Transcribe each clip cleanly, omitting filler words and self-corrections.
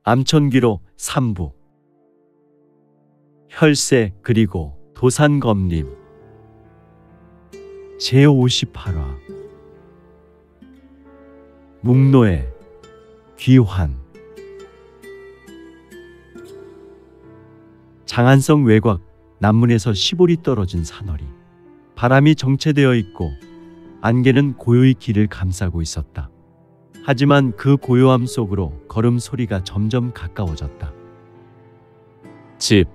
암천귀로 3부 혈세 그리고 도산검림 제58화 묵노의 귀환. 장안성 외곽 남문에서 시골이 떨어진 산허리. 바람이 정체되어 있고 안개는 고요히 길을 감싸고 있었다. 하지만 그 고요함 속으로 걸음 소리가 점점 가까워졌다. 집.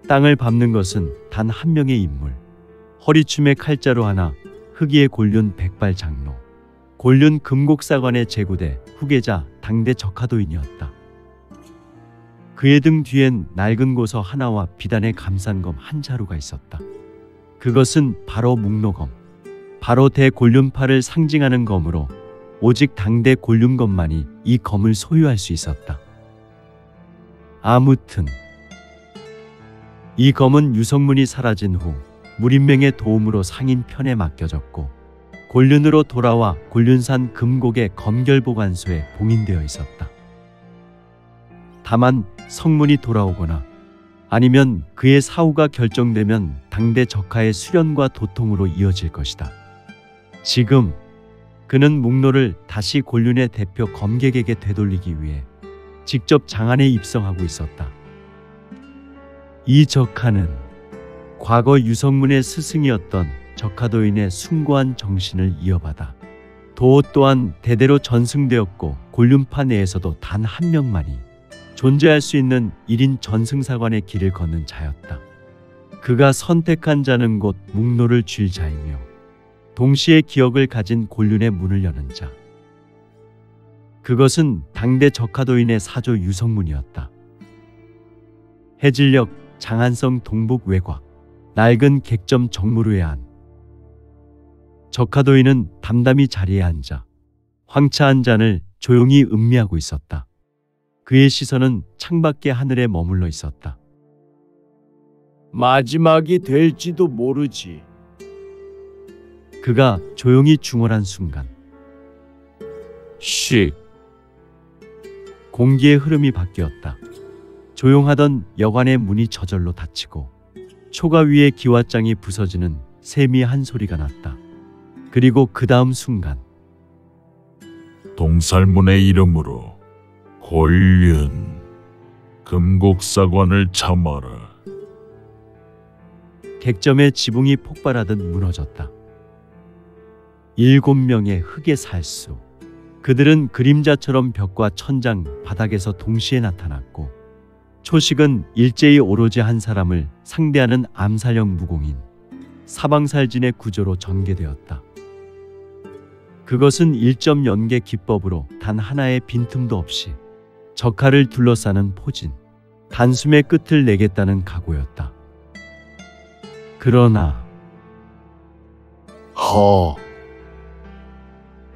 땅을 밟는 것은 단 한 명의 인물. 허리춤에 칼자루 하나, 흑의에 골륜 백발 장로. 골륜 금곡사관의 제구대 후계자 당대 적하도인이었다. 그의 등 뒤엔 낡은 고서 하나와 비단의 감싼 검 한 자루가 있었다. 그것은 바로 묵노검. 바로 대골륜파를 상징하는 검으로 오직 당대 골륜검만이 이 검을 소유할 수 있었다. 아무튼 이 검은 유성문이 사라진 후 무림명의 도움으로 상인 편에 맡겨졌고 골륜으로 돌아와 골륜산 금곡의 검결보관소에 봉인되어 있었다. 다만 성문이 돌아오거나 아니면 그의 사후가 결정되면 당대 적하의 수련과 도통으로 이어질 것이다. 지금 그는 묵노를 다시 골륜의 대표 검객에게 되돌리기 위해 직접 장안에 입성하고 있었다. 이 적하는 과거 유성문의 스승이었던 적하도인의 숭고한 정신을 이어받아 도 또한 대대로 전승되었고 골륜파 내에서도 단 한 명만이 존재할 수 있는 1인 전승사관의 길을 걷는 자였다. 그가 선택한 자는 곧 묵노를 쥘 자이며 동시에 기억을 가진 골륜의 문을 여는 자. 그것은 당대 적하도인의 사조 유성문이었다. 해질녘 장안성 동북 외곽 낡은 객점 정무루의 안. 적하도인은 담담히 자리에 앉아 황차한 잔을 조용히 음미하고 있었다. 그의 시선은 창밖의 하늘에 머물러 있었다. 마지막이 될지도 모르지. 그가 조용히 중얼한 순간 씩. 공기의 흐름이 바뀌었다. 조용하던 여관의 문이 저절로 닫히고 초가 위에 기왓장이 부서지는 세미한 소리가 났다. 그리고 그 다음 순간 동살문의 이름으로 골륜 금곡사관을 참아라. 객점의 지붕이 폭발하듯 무너졌다. 7명의 흑의 살수. 그들은 그림자처럼 벽과 천장, 바닥에서 동시에 나타났고 초식은 일제히 오로지 한 사람을 상대하는 암살형 무공인 사방살진의 구조로 전개되었다. 그것은 1.연계 기법으로 단 하나의 빈틈도 없이 적하를 둘러싸는 포진, 단숨의 끝을 내겠다는 각오였다. 그러나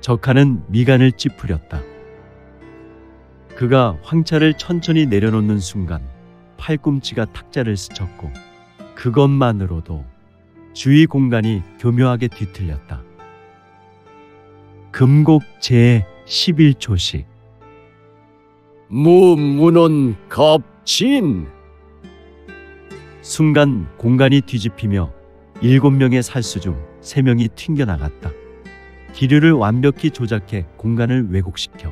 적하는 미간을 찌푸렸다. 그가 황차를 천천히 내려놓는 순간 팔꿈치가 탁자를 스쳤고 그것만으로도 주위 공간이 교묘하게 뒤틀렸다. 금곡 제11조식. 무문은 겁진. 순간 공간이 뒤집히며 7명의 살수 중 3명이 튕겨나갔다. 기류를 완벽히 조작해 공간을 왜곡시켜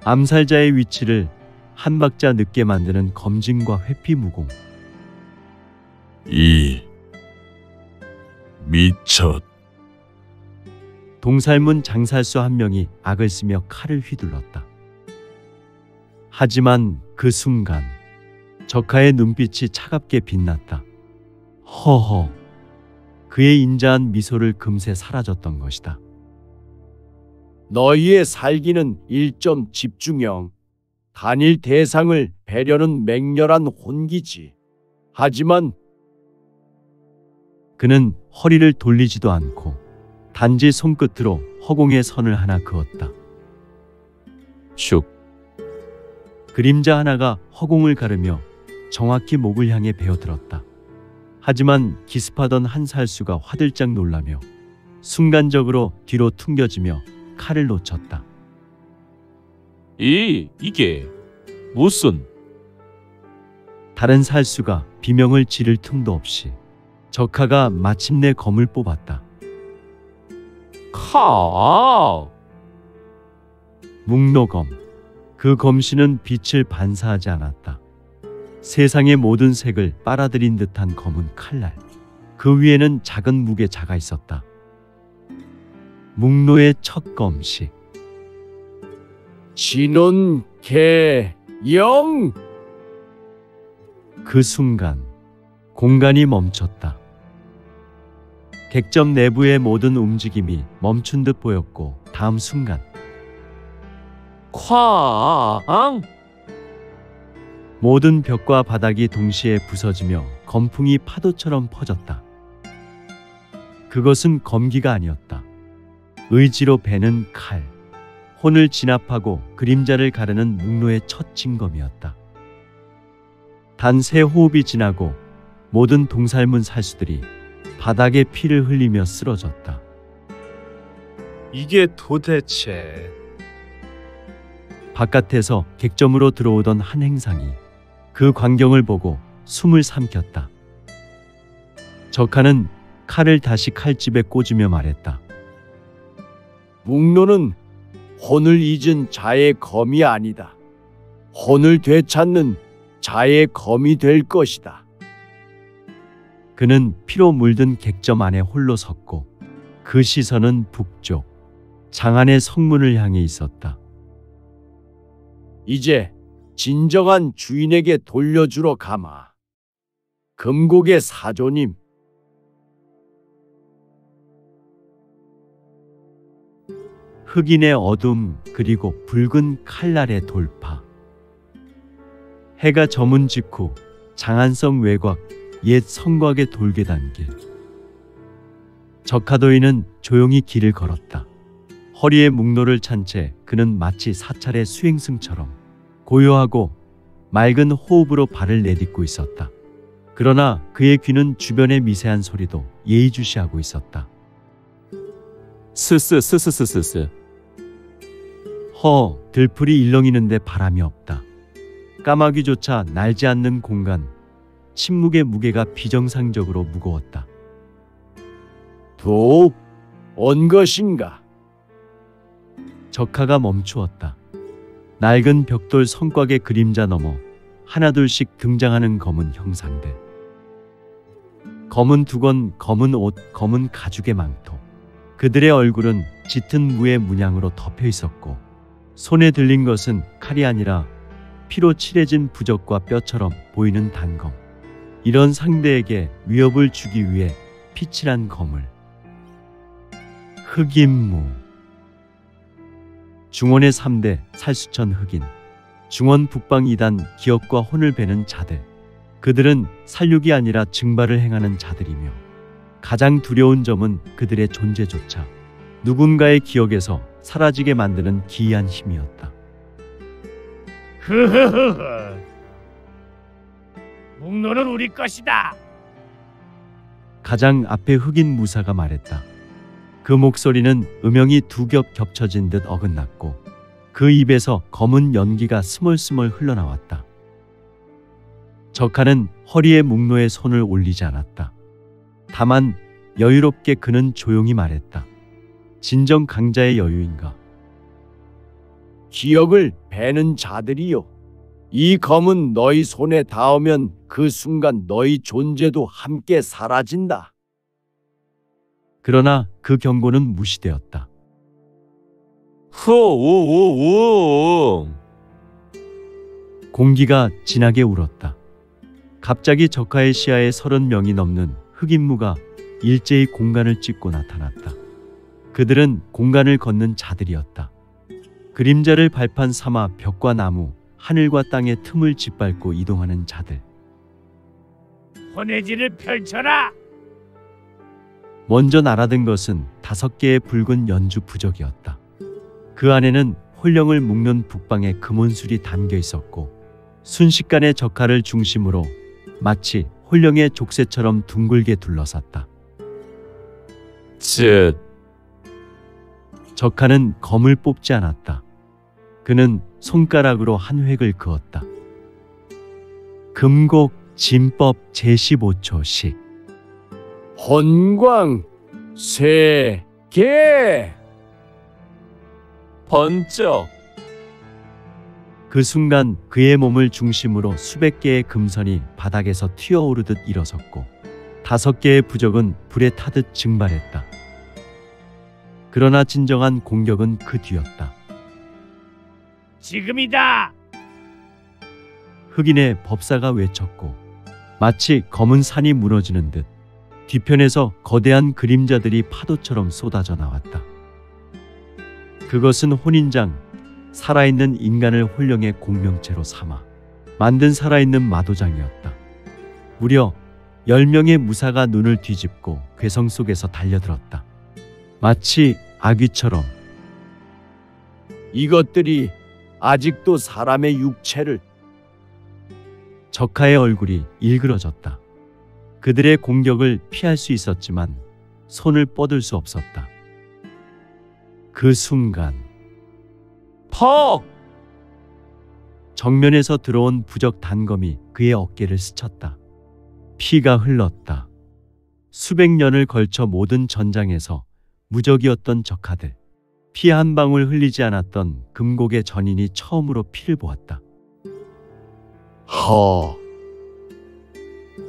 암살자의 위치를 한 박자 늦게 만드는 검진과 회피무공. 이 미쳤. 동살문 장살수 한 명이 악을 쓰며 칼을 휘둘렀다. 하지만 그 순간 적하의 눈빛이 차갑게 빛났다. 허허. 그의 인자한 미소를 금세 사라졌던 것이다. 너희의 살기는 1점 집중형. 단일 대상을 배려는 맹렬한 혼기지. 하지만 그는 허리를 돌리지도 않고 단지 손끝으로 허공에 선을 하나 그었다. 슉. 그림자 하나가 허공을 가르며 정확히 목을 향해 베어들었다. 하지만 기습하던 한 살수가 화들짝 놀라며 순간적으로 뒤로 퉁겨지며 칼을 놓쳤다. 이게 무슨 다른 살수가 비명을 지를 틈도 없이 적하가 마침내 검을 뽑았다. 카 묵노검. 그 검씨는 빛을 반사하지 않았다. 세상의 모든 색을 빨아들인 듯한 검은 칼날. 그 위에는 작은 무게자가 있었다. 묵노의 첫 검시. 진원 개영. 그 순간 공간이 멈췄다. 객점 내부의 모든 움직임이 멈춘 듯 보였고 다음 순간 쾅 모든 벽과 바닥이 동시에 부서지며 검풍이 파도처럼 퍼졌다. 그것은 검기가 아니었다. 의지로 베는 칼. 혼을 진압하고 그림자를 가르는 묵노의 첫 진검이었다. 단 세 호흡이 지나고 모든 동살문 살수들이 바닥에 피를 흘리며 쓰러졌다. 이게 도대체... 바깥에서 객점으로 들어오던 한 행상이 그 광경을 보고 숨을 삼켰다. 적하는 칼을 다시 칼집에 꽂으며 말했다. 묵노는 혼을 잊은 자의 검이 아니다. 혼을 되찾는 자의 검이 될 것이다. 그는 피로 물든 객점 안에 홀로 섰고 그 시선은 북쪽 장안의 성문을 향해 있었다. 이제 진정한 주인에게 돌려주러 가마. 금곡의 사조님. 흑인의 어둠 그리고 붉은 칼날의 돌파. 해가 저문 직후 장안성 외곽 옛 성곽의 돌계단길. 적하도인은 조용히 길을 걸었다. 허리에 묵노를 찬 채 그는 마치 사찰의 수행승처럼 고요하고 맑은 호흡으로 발을 내딛고 있었다. 그러나 그의 귀는 주변의 미세한 소리도 예의주시하고 있었다. 스스스스스스스. 들풀이 일렁이는데 바람이 없다. 까마귀조차 날지 않는 공간. 침묵의 무게가 비정상적으로 무거웠다. 도 온 것인가? 적하가 멈추었다. 낡은 벽돌 성곽의 그림자 너머 하나둘씩 등장하는 검은 형상들. 검은 두건, 검은 옷, 검은 가죽의 망토. 그들의 얼굴은 짙은 무의 문양으로 덮여 있었고 손에 들린 것은 칼이 아니라 피로 칠해진 부적과 뼈처럼 보이는 단검. 이런 상대에게 위협을 주기 위해 피칠한 검을. 흑인무. 중원의 3대 살수천 흑인. 중원 북방 2단 기억과 혼을 베는 자들. 그들은 살육이 아니라 증발을 행하는 자들이며 가장 두려운 점은 그들의 존재조차 누군가의 기억에서 사라지게 만드는 기이한 힘이었다. 흐흐흐흐. 묵노는 우리 것이다. 가장 앞에 흑인 무사가 말했다. 그 목소리는 음영이 두 겹 겹쳐진 듯 어긋났고 그 입에서 검은 연기가 스멀스멀 흘러나왔다. 적하는 허리에 묵노의 손을 올리지 않았다. 다만 여유롭게 그는 조용히 말했다. 진정 강자의 여유인가? 기억을 베는 자들이요. 이 검은 너희 손에 닿으면 그 순간 너희 존재도 함께 사라진다. 그러나 그 경고는 무시되었다. 후우우우. 공기가 진하게 울었다. 갑자기 적하의 시야에 30명이 넘는 흑인무가 일제히 공간을 찢고 나타났다. 그들은 공간을 걷는 자들이었다. 그림자를 발판 삼아 벽과 나무, 하늘과 땅의 틈을 짓밟고 이동하는 자들. 혼의 질을 펼쳐라. 먼저 날아든 것은 5개의 붉은 연주 부적이었다. 그 안에는 홀령을 묶는 북방의 금원술이 담겨 있었고 순식간에 적하를 중심으로 마치 홀령의 족쇄처럼 둥글게 둘러쌌다. 쯧. 적하는 검을 뽑지 않았다. 그는 손가락으로 한 획을 그었다. 금곡 진법 제15초 헌광 세계. 번쩍. 그 순간 그의 몸을 중심으로 수백 개의 금선이 바닥에서 튀어오르듯 일어섰고 5개의 부적은 불에 타듯 증발했다. 그러나 진정한 공격은 그 뒤였다. 지금이다. 흑인의 법사가 외쳤고 마치 검은 산이 무너지는 듯 뒤편에서 거대한 그림자들이 파도처럼 쏟아져 나왔다. 그것은 혼인장, 살아있는 인간을 혼령의 공명체로 삼아 만든 살아있는 마도장이었다. 무려 10명의 무사가 눈을 뒤집고 괴성 속에서 달려들었다. 마치 아귀처럼. 이것들이 아직도 사람의 육체를. 적하의 얼굴이 일그러졌다. 그들의 공격을 피할 수 있었지만 손을 뻗을 수 없었다. 그 순간 퍽! 정면에서 들어온 부적 단검이 그의 어깨를 스쳤다. 피가 흘렀다. 수백 년을 걸쳐 모든 전장에서 무적이었던 적하들, 피 한 방울 흘리지 않았던 금곡의 전인이 처음으로 피를 보았다. 허.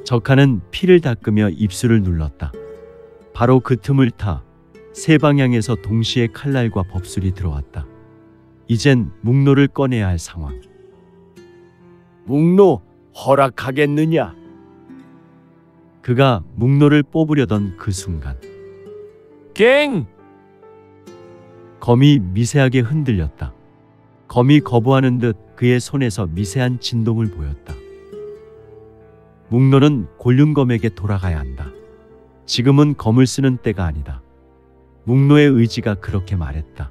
적하는 피를 닦으며 입술을 눌렀다. 바로 그 틈을 타 세 방향에서 동시에 칼날과 법술이 들어왔다. 이젠 묵노를 꺼내야 할 상황. 묵노 허락하겠느냐? 그가 묵노를 뽑으려던 그 순간 갱! 검이 미세하게 흔들렸다. 검이 거부하는 듯 그의 손에서 미세한 진동을 보였다. 묵노는 곤륜검에게 돌아가야 한다. 지금은 검을 쓰는 때가 아니다. 묵노의 의지가 그렇게 말했다.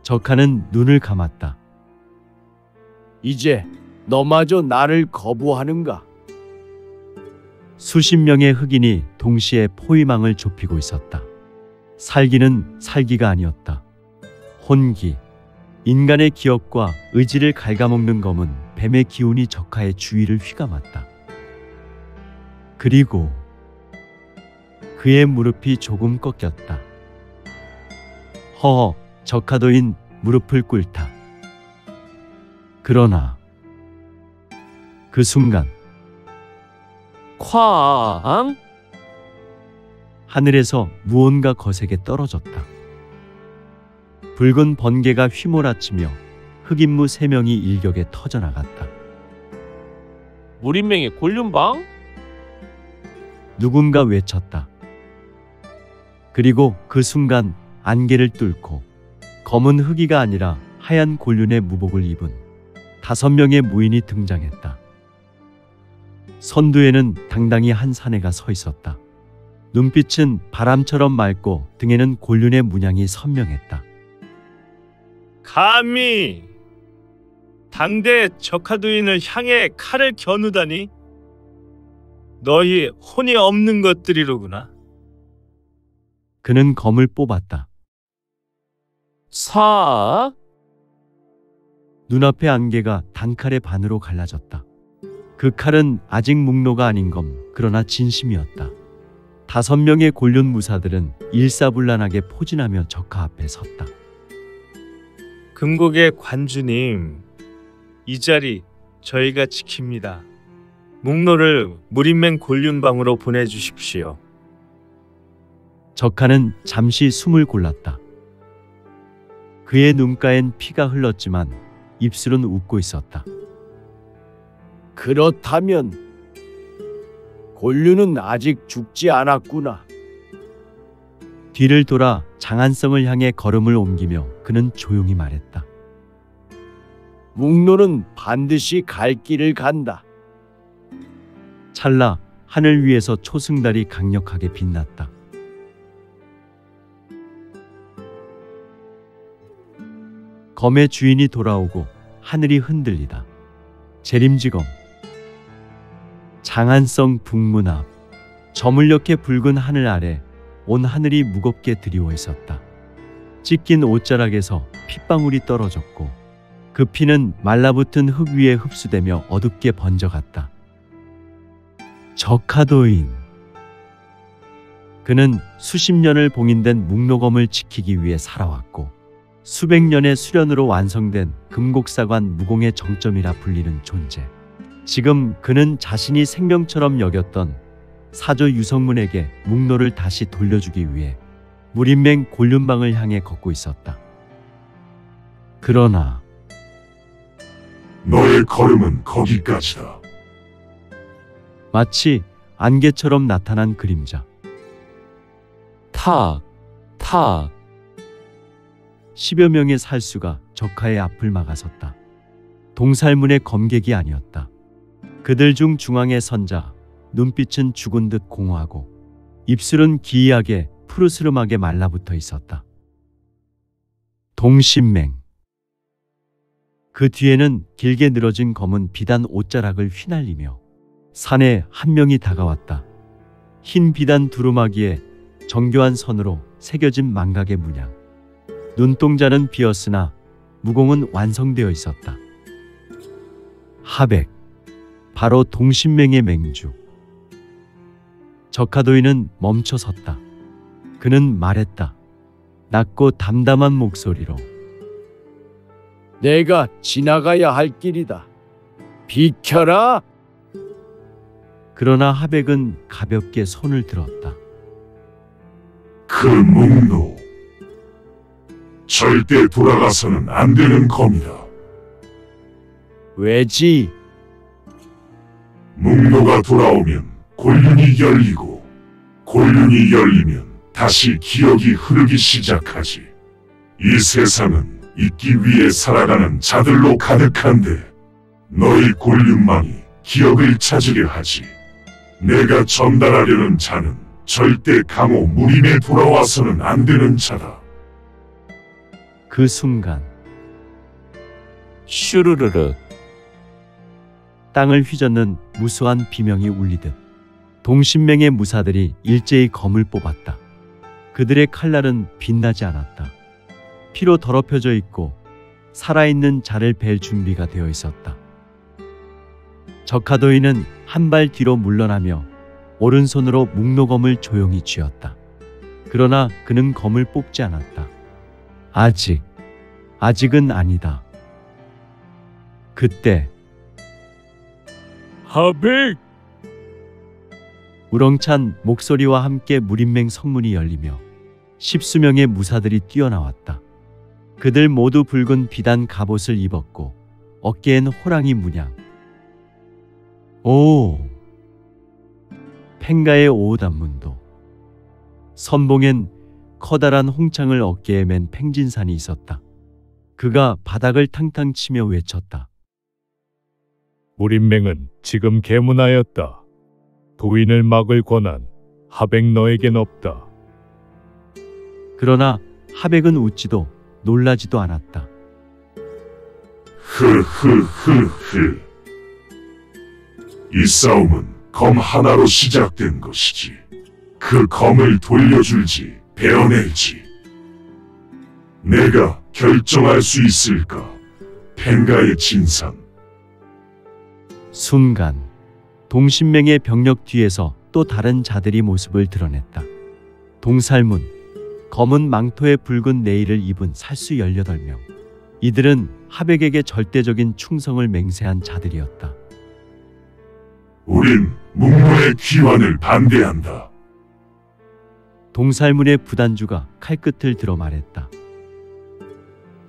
적하는 눈을 감았다. 이제 너마저 나를 거부하는가? 수십 명의 흑인이 동시에 포위망을 좁히고 있었다. 살기는 살기가 아니었다. 혼기, 인간의 기억과 의지를 갉아먹는 검은 뱀의 기운이 적하의 주위를 휘감았다. 그리고 그의 무릎이 조금 꺾였다. 허허, 적하도인 무릎을 꿇다. 그러나 그 순간 쾅! 하늘에서 무언가 거세게 떨어졌다. 붉은 번개가 휘몰아치며 흑인무 3명이 일격에 터져나갔다. 무림맹의 곤륜방? 누군가 외쳤다. 그리고 그 순간 안개를 뚫고 검은 흑이가 아니라 하얀 곤륜의 무복을 입은 5명의 무인이 등장했다. 선두에는 당당히 한 사내가 서 있었다. 눈빛은 바람처럼 맑고 등에는 곤륜의 문양이 선명했다. 감히 당대 적하두인을 향해 칼을 겨누다니? 너희 혼이 없는 것들이로구나. 그는 검을 뽑았다. 사? 눈앞의 안개가 단칼의 반으로 갈라졌다. 그 칼은 아직 묵노가 아닌 검, 그러나 진심이었다. 5명의 곤륜 무사들은 일사불란하게 포진하며 적하 앞에 섰다. 금곡의 관주님, 이 자리 저희가 지킵니다. 묵노를 무림맹 곤륜방으로 보내주십시오. 적하는 잠시 숨을 골랐다. 그의 눈가엔 피가 흘렀지만 입술은 웃고 있었다. 그렇다면 곤륜은 아직 죽지 않았구나. 뒤를 돌아 장안성을 향해 걸음을 옮기며 그는 조용히 말했다. 묵노는 반드시 갈 길을 간다. 찰나 하늘 위에서 초승달이 강력하게 빛났다. 검의 주인이 돌아오고 하늘이 흔들리다. 재림지검. 장안성 북문 앞. 저물녘의 붉은 하늘 아래 온 하늘이 무겁게 드리워 있었다. 찢긴 옷자락에서 핏방울이 떨어졌고 그 피는 말라붙은 흙 위에 흡수되며 어둡게 번져갔다. 적하도인. 그는 수십 년을 봉인된 묵노검을 지키기 위해 살아왔고 수백 년의 수련으로 완성된 금곡사관 무공의 정점이라 불리는 존재. 지금 그는 자신이 생명처럼 여겼던 사조 유성문에게 묵노를 다시 돌려주기 위해 무림맹 곤륜방을 향해 걷고 있었다. 그러나 너의 걸음은 거기까지다. 마치 안개처럼 나타난 그림자. 탁, 탁. 10여 명의 살수가 적하의 앞을 막아섰다. 동살문의 검객이 아니었다. 그들 중 중앙에 선자, 눈빛은 죽은 듯 공허하고 입술은 기이하게 푸르스름하게 말라붙어 있었다. 동신맹. 그 뒤에는 길게 늘어진 검은 비단 옷자락을 휘날리며 산에 한 명이 다가왔다. 흰 비단 두루마기에 정교한 선으로 새겨진 망각의 문양. 눈동자는 비었으나 무공은 완성되어 있었다. 하백. 바로 동신맹의 맹주. 적하도인은 멈춰 섰다. 그는 말했다. 낮고 담담한 목소리로. 내가 지나가야 할 길이다. 비켜라. 그러나 하백은 가볍게 손을 들었다. 그 묵노. 절대 돌아가서는 안 되는 검이다. 왜지? 묵노가 돌아오면 곤륜이 열리고 곤륜이 열리면 다시 기억이 흐르기 시작하지. 이 세상은 있기 위해 살아가는 자들로 가득한데 너희 곤륜만이 기억을 찾으려 하지. 내가 전달하려는 자는 절대 강호 무림에 돌아와서는 안 되는 자다. 그 순간 슈르르르. 땅을 휘젓는 무수한 비명이 울리듯 동신맹의 무사들이 일제히 검을 뽑았다. 그들의 칼날은 빛나지 않았다. 피로 더럽혀져 있고 살아있는 자를 벨 준비가 되어 있었다. 적하도인은 한 발 뒤로 물러나며 오른손으로 묵노검을 조용히 쥐었다. 그러나 그는 검을 뽑지 않았다. 아직은 아니다. 그때 하백. 우렁찬 목소리와 함께 무림맹 성문이 열리며 십수명의 무사들이 뛰어나왔다. 그들 모두 붉은 비단 갑옷을 입었고 어깨엔 호랑이 문양. 오! 팽가의 오오단문도. 선봉엔 커다란 홍창을 어깨에 맨 팽진산이 있었다. 그가 바닥을 탕탕 치며 외쳤다. 무림맹은 지금 개문하였다. 도인을 막을 권한 하백 너에겐 없다. 그러나 하백은 웃지도 놀라지도 않았다. 흐흐흐흐. 이 싸움은 검 하나로 시작된 것이지. 그 검을 돌려줄지 베어낼지 내가 결정할 수 있을까? 팽가의 진상. 순간 동신맹의 병력 뒤에서 또 다른 자들이 모습을 드러냈다. 동살문, 검은 망토에 붉은 네일을 입은 살수 18명. 이들은 하백에게 절대적인 충성을 맹세한 자들이었다. 우린 묵노의 귀환을 반대한다. 동살문의 부단주가 칼끝을 들어 말했다.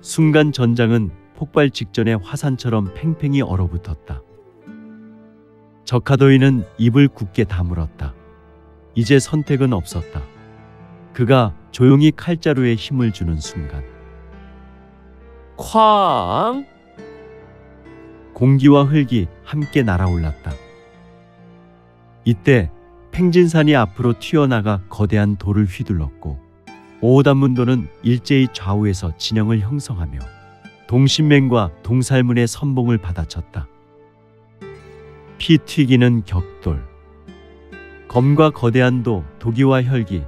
순간 전장은 폭발 직전에 화산처럼 팽팽히 얼어붙었다. 적하도인은 입을 굳게 다물었다. 이제 선택은 없었다. 그가 조용히 칼자루에 힘을 주는 순간 쾅. 공기와 흙이 함께 날아올랐다. 이때 팽진산이 앞으로 튀어나가 거대한 돌을 휘둘렀고 오오단문도는 일제히 좌우에서 진영을 형성하며 동신맹과 동살문의 선봉을 받아쳤다. 피 튀기는 격돌. 검과 거대한 도, 도기와 혈기,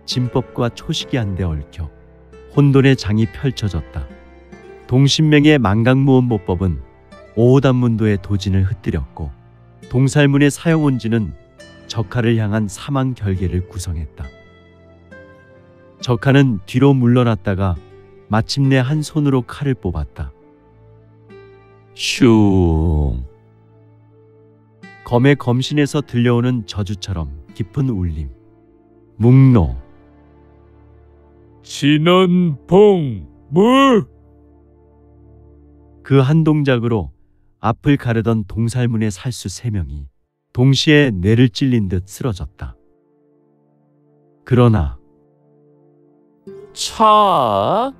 진법과 초식이 한데 얽혀 혼돈의 장이 펼쳐졌다. 동신명의 만강무언보법은 오호단문도의 도진을 흩뜨렸고 동살문의 사형온지는 적하를 향한 사망 결계를 구성했다. 적하는 뒤로 물러났다가 마침내 한 손으로 칼을 뽑았다. 슝. 검의 검신에서 들려오는 저주처럼 깊은 울림. 묵노. 진원봉무. 그 한 동작으로 앞을 가르던 동살문의 살수 3명이 동시에 뇌를 찔린 듯 쓰러졌다. 그러나 차.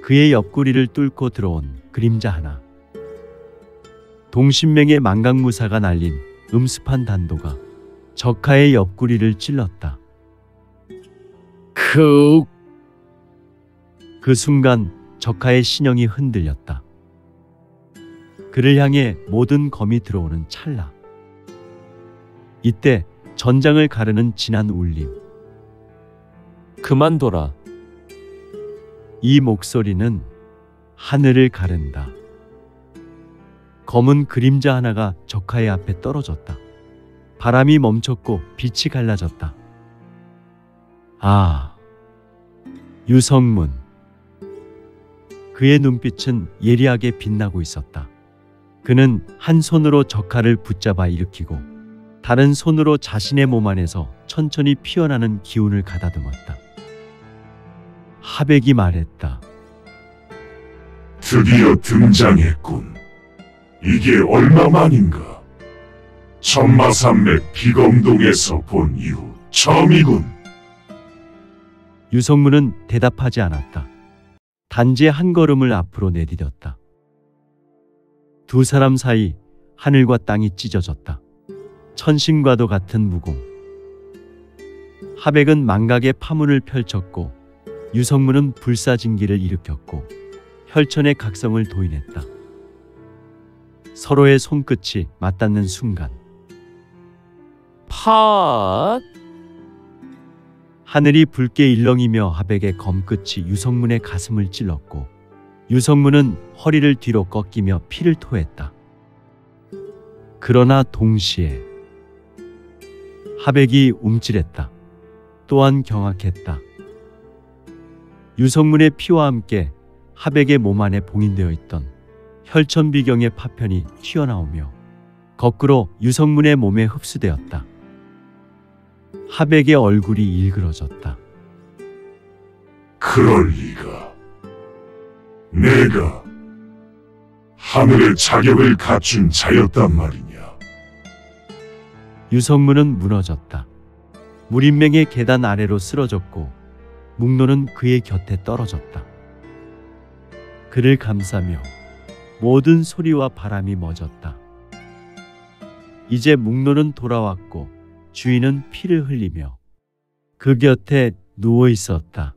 그의 옆구리를 뚫고 들어온 그림자 하나. 동신명의 만강무사가 날린 음습한 단도가 적하의 옆구리를 찔렀다. 그 그 순간 적하의 신형이 흔들렸다. 그를 향해 모든 검이 들어오는 찰나. 이때 전장을 가르는 진한 울림. 그만둬라. 이 목소리는 하늘을 가른다. 검은 그림자 하나가 적하의 앞에 떨어졌다. 바람이 멈췄고 빛이 갈라졌다. 아, 유성문. 그의 눈빛은 예리하게 빛나고 있었다. 그는 한 손으로 적하를 붙잡아 일으키고 다른 손으로 자신의 몸 안에서 천천히 피어나는 기운을 가다듬었다. 하백이 말했다. 드디어 등장했군. 이게 얼마만인가? 천마산맥 비검동에서 본 이후 처음이군. 유성문은 대답하지 않았다. 단지 한 걸음을 앞으로 내디뎠다. 두 사람 사이 하늘과 땅이 찢어졌다. 천신과도 같은 무공. 하백은 망각의 파문을 펼쳤고 유성문은 불사진기를 일으켰고 혈천의 각성을 도인했다. 서로의 손끝이 맞닿는 순간 팟. 하늘이 붉게 일렁이며 하백의 검끝이 유성문의 가슴을 찔렀고 유성문은 허리를 뒤로 꺾이며 피를 토했다. 그러나 동시에 하백이 움찔했다. 또한 경악했다. 유성문의 피와 함께 하백의 몸 안에 봉인되어 있던 혈천비경의 파편이 튀어나오며 거꾸로 유성문의 몸에 흡수되었다. 하백의 얼굴이 일그러졌다. 그럴 리가. 내가 하늘의 자격을 갖춘 자였단 말이냐. 유성문은 무너졌다. 무림맹의 계단 아래로 쓰러졌고 묵노는 그의 곁에 떨어졌다. 그를 감싸며 모든 소리와 바람이 멎었다. 이제 묵노는 돌아왔고 주인은 피를 흘리며 그 곁에 누워 있었다.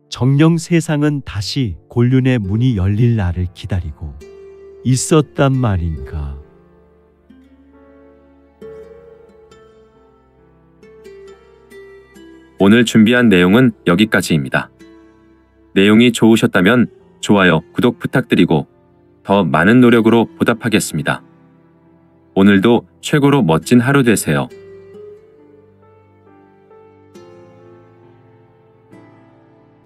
정녕 세상은 다시 곤륜의 문이 열릴 날을 기다리고 있었단 말인가. 오늘 준비한 내용은 여기까지입니다. 내용이 좋으셨다면 좋아요, 구독 부탁드리고 더 많은 노력으로 보답하겠습니다. 오늘도 최고로 멋진 하루 되세요.